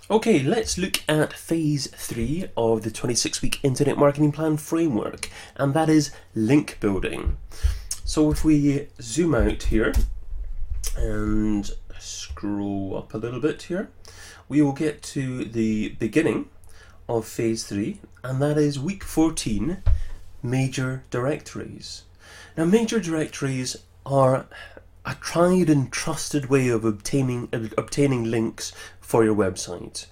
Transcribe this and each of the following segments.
Okay, let's look at phase 3 of the 26-week Internet Marketing Plan framework, and that is link building. So if we zoom out here and scroll up a little bit here, we will get to the beginning of phase 3, and that is week 14, major directories. Now, major directories are a tried and trusted way of obtaining links for your website.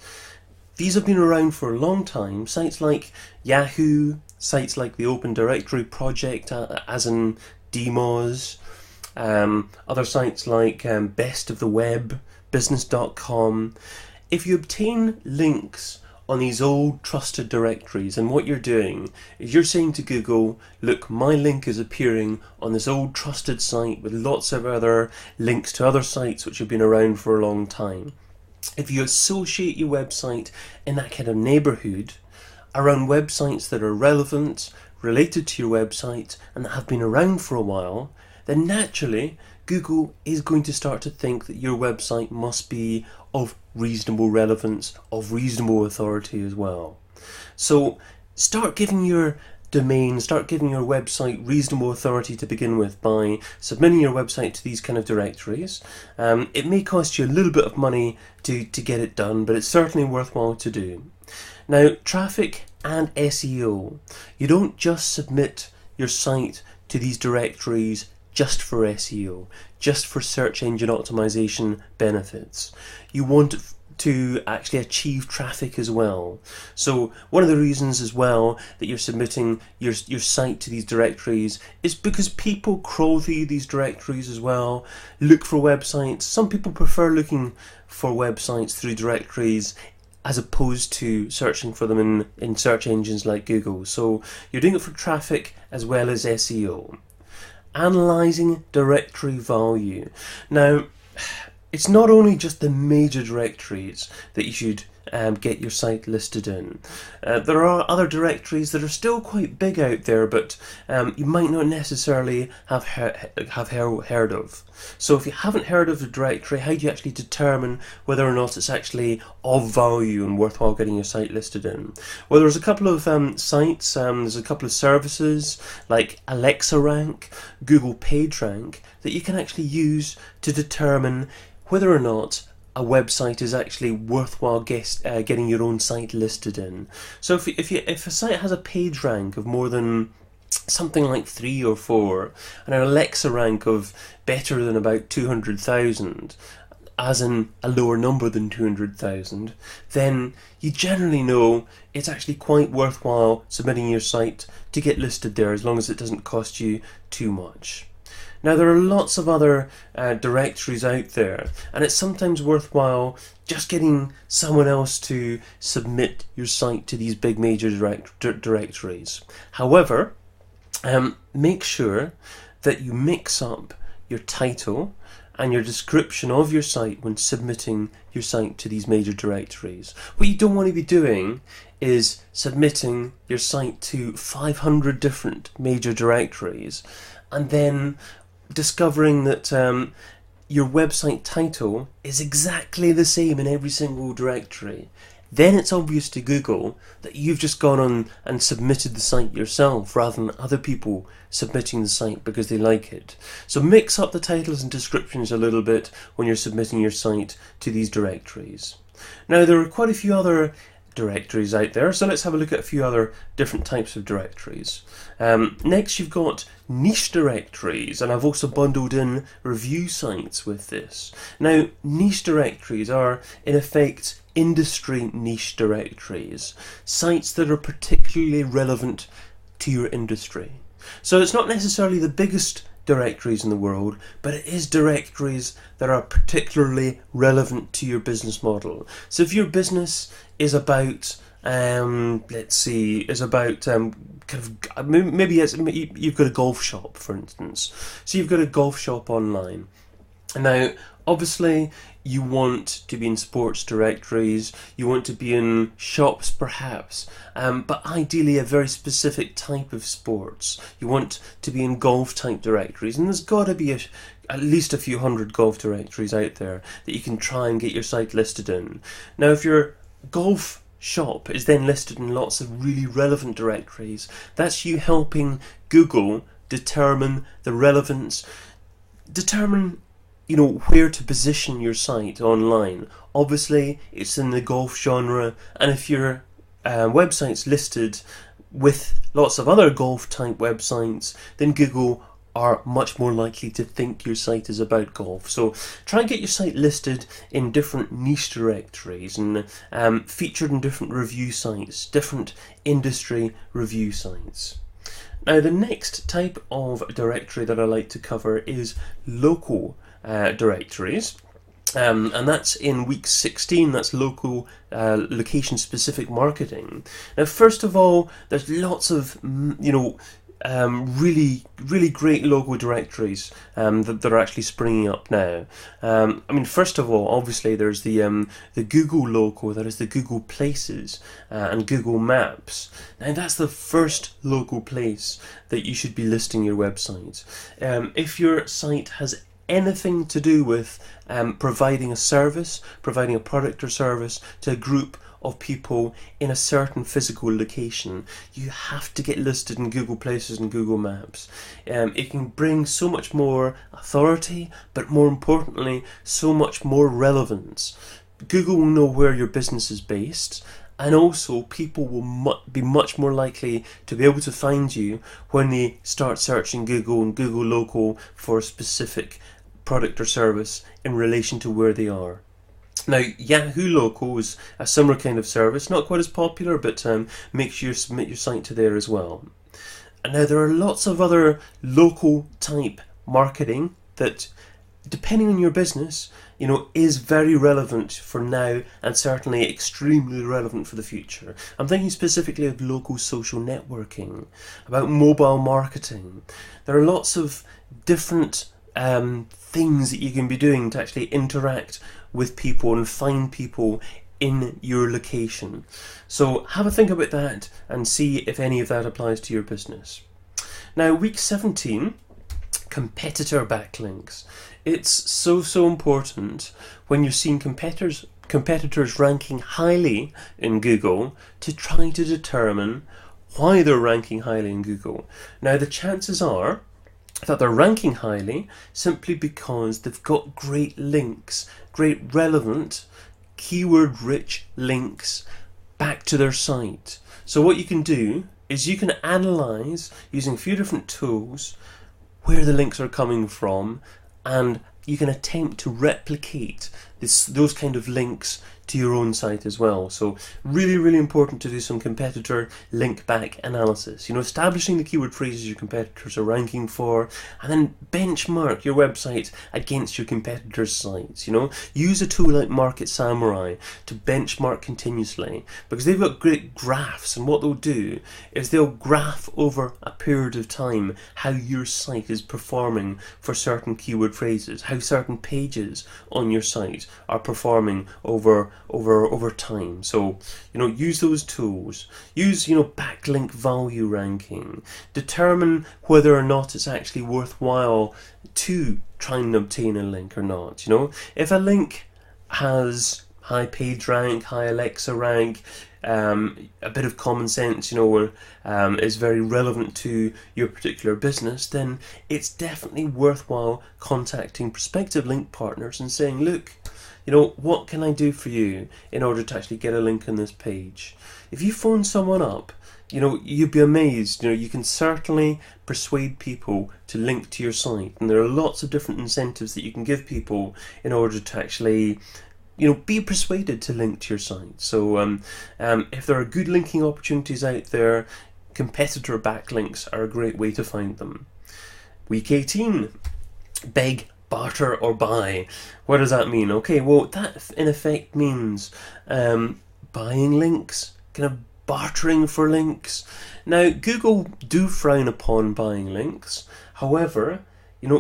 These have been around for a long time. Sites like Yahoo, sites like the Open Directory Project, as in Demos, other sites like Best of the Web, Business.com. If you obtain links on these old trusted directories, and what you're doing is you're saying to Google, look, my link is appearing on this old trusted site with lots of other links to other sites which have been around for a long time. If you associate your website in that kind of neighborhood around websites that are relevant, related to your website, and that have been around for a while, then naturally Google is going to start to think that your website must be of reasonable relevance, of reasonable authority as well. So start giving your domain, start giving your website reasonable authority to begin with by submitting your website to these kind of directories. It may cost you a little bit of money to get it done, but it's certainly worthwhile to do. Now, traffic and SEO. You don't just submit your site to these directories just for SEO, just for search engine optimization benefits. You want to actually achieve traffic as well. So one of the reasons as well that you're submitting your site to these directories is because people crawl through these directories as well, look for websites. Some people prefer looking for websites through directories as opposed to searching for them in search engines like Google. So you're doing it for traffic as well as SEO. Analyzing directory value. Now, it's not only just the major directories that you should get your site listed in. There are other directories that are still quite big out there, but you might not necessarily have heard of. So if you haven't heard of the directory, how do you actually determine whether or not it's actually of value and worthwhile getting your site listed in? Well, there's a couple of sites, there's a couple of services like Alexa Rank, Google PageRank that you can actually use to determine whether or not a website is actually worthwhile getting your own site listed in. So if a site has a page rank of more than something like 3 or 4 and an Alexa rank of better than about 200,000, as in a lower number than 200,000, then you generally know it's actually quite worthwhile submitting your site to get listed there, as long as it doesn't cost you too much. Now, there are lots of other directories out there, and it's sometimes worthwhile just getting someone else to submit your site to these big major directories. However, make sure that you mix up your title and your description of your site when submitting your site to these major directories. What you don't want to be doing is submitting your site to 500 different major directories and then discovering that your website title is exactly the same in every single directory. Then it's obvious to Google that you've just gone on and submitted the site yourself rather than other people submitting the site because they like it. So mix up the titles and descriptions a little bit when you're submitting your site to these directories. Now, there are quite a few other directories out there, so let's have a look at a few other different types of directories. Next, you've got niche directories, and I've also bundled in review sites with this. Now, niche directories are in effect industry niche directories, sites that are particularly relevant to your industry. So it's not necessarily the biggest directories in the world, but it is directories that are particularly relevant to your business model. So if your business is about maybe you've got a golf shop, for instance. So you've got a golf shop online. Now, obviously, you want to be in sports directories, you want to be in shops perhaps, but ideally a very specific type of sports. You want to be in golf type directories, and there's got to be at least a few hundred golf directories out there that you can try and get your site listed in. Now, if you're golf shop is then listed in lots of really relevant directories. That's you helping Google determine the relevance, determine where to position your site online. Obviously, it's in the golf genre, and if your website's listed with lots of other golf type websites, then Google are much more likely to think your site is about golf. So try and get your site listed in different niche directories and featured in different review sites, different industry review sites. Now, the next type of directory that I like to cover is local directories. And that's in week 16, that's local location-specific marketing. Now, first of all, there's lots of, really great local directories that are actually springing up now. First of all, obviously, there's the Google local, that is the Google Places and Google Maps. Now, that's the first local place that you should be listing your website. If your site has anything to do with providing a service, providing a product or service to a group of people in a certain physical location, you have to get listed in Google Places and Google Maps. It can bring so much more authority, but more importantly, so much more relevance. Google will know where your business is based, and also people will be much more likely to be able to find you when they start searching Google and Google Local for a specific product or service in relation to where they are. Now, Yahoo Local is a similar kind of service, not quite as popular, but make sure you submit your site to there as well. And now there are lots of other local type marketing that, depending on your business, is very relevant for now and certainly extremely relevant for the future. I'm thinking specifically of local social networking, about mobile marketing. There are lots of different things that you can be doing to actually interact with people and find people in your location. So have a think about that and see if any of that applies to your business. Now, week 17, competitor backlinks. It's so important when you're seeing competitors ranking highly in Google to try to determine why they're ranking highly in Google. Now, the chances are that they're ranking highly simply because they've got great links, great relevant, keyword-rich links back to their site. So what you can do is you can analyze, using a few different tools, where the links are coming from, and you can attempt to replicate those kind of links to your own site as well. So really important to do some competitor link back analysis. Establishing the keyword phrases your competitors are ranking for, and then benchmark your website against your competitors' sites. Use a tool like Market Samurai to benchmark continuously, because they've got great graphs, and what they'll do is they'll graph over a period of time how your site is performing for certain keyword phrases, how certain pages on your site are performing over time. So use those tools. Use backlink value ranking. Determine whether or not it's actually worthwhile to try and obtain a link or not. If a link has high page rank, high Alexa rank, a bit of common sense, or is very relevant to your particular business, then it's definitely worthwhile contacting prospective link partners and saying, look, what can I do for you in order to actually get a link on this page? If you phone someone up, you'd be amazed. You can certainly persuade people to link to your site, and there are lots of different incentives that you can give people in order to actually be persuaded to link to your site. So if there are good linking opportunities out there, competitor backlinks are a great way to find them. Week 18, beg, barter or buy. What does that mean? Okay, well, that in effect means buying links, kind of bartering for links. Now, Google do frown upon buying links. However,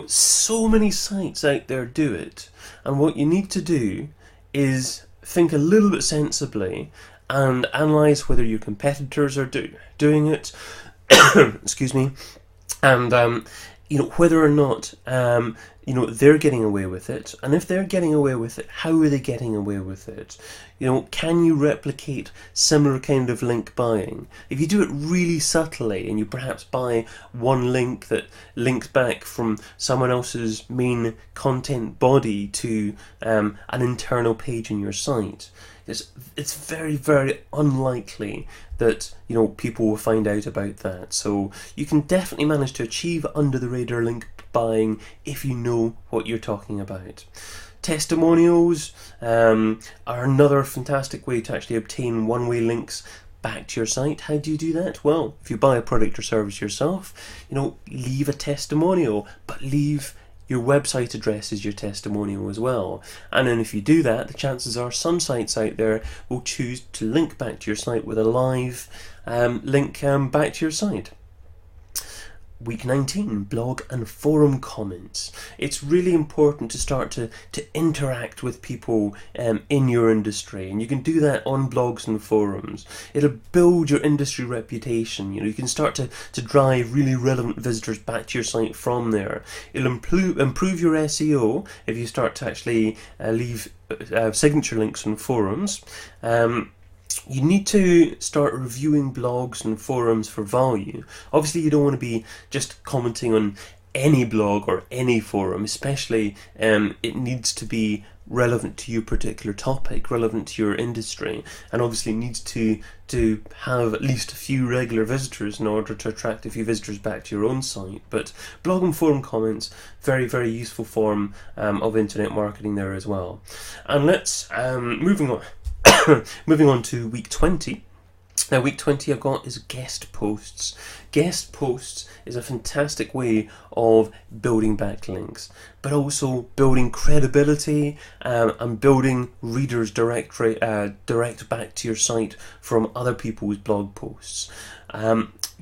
so many sites out there do it, and what you need to do is think a little bit sensibly and analyze whether your competitors are doing it excuse me, and whether or not they're getting away with it, and if they're getting away with it, how are they getting away with it? Can you replicate similar kind of link buying? If you do it really subtly and you perhaps buy one link that links back from someone else's main content body to an internal page in your site, it's very, very unlikely that people will find out about that. So you can definitely manage to achieve under the radar link buying if you know what you're talking about. Testimonials are another fantastic way to actually obtain one-way links back to your site. How do you do that? Well, if you buy a product or service yourself, leave a testimonial, but leave your website address as your testimonial as well. And then if you do that, the chances are some sites out there will choose to link back to your site with a live link back to your site. Week 19, blog and forum comments. It's really important to start to interact with people in your industry, and you can do that on blogs and forums. It'll build your industry reputation. You can start to drive really relevant visitors back to your site from there. It'll improve your SEO if you start to actually leave signature links on forums. You need to start reviewing blogs and forums for value. Obviously, you don't want to be just commenting on any blog or any forum, especially it needs to be relevant to your particular topic, relevant to your industry, and obviously needs to have at least a few regular visitors in order to attract a few visitors back to your own site. But blog and forum comments, very, very useful form of internet marketing there as well. And let's moving on to week 20. Now, week 20 I've got is guest posts. Guest posts is a fantastic way of building backlinks, but also building credibility and building readers direct back to your site from other people's blog posts.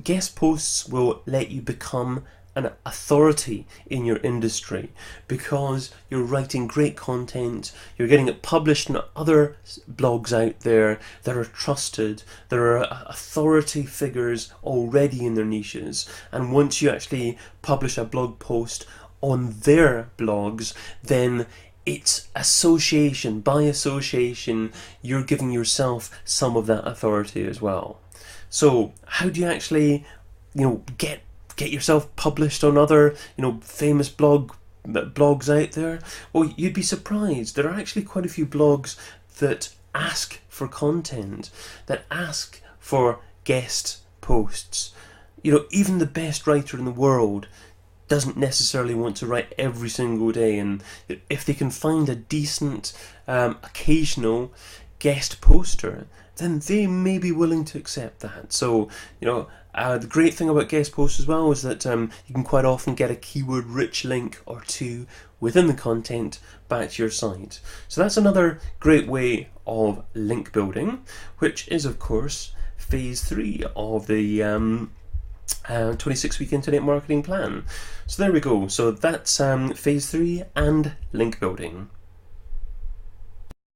Guest posts will let you become an authority in your industry because you're writing great content, you're getting it published in other blogs out there that are trusted, there are authority figures already in their niches, and once you actually publish a blog post on their blogs, then it's association. By association, you're giving yourself some of that authority as well. So how do you actually get yourself published on other famous blogs out there? Well, you'd be surprised. There are actually quite a few blogs that ask for content, that ask for guest posts. Even the best writer in the world doesn't necessarily want to write every single day, and if they can find a decent occasional guest poster, then they may be willing to accept that. So the great thing about guest posts as well is that you can quite often get a keyword rich link or two within the content back to your site. So that's another great way of link building, which is of course phase 3 of the 26-week internet marketing plan. So there we go. So that's phase 3 and link building.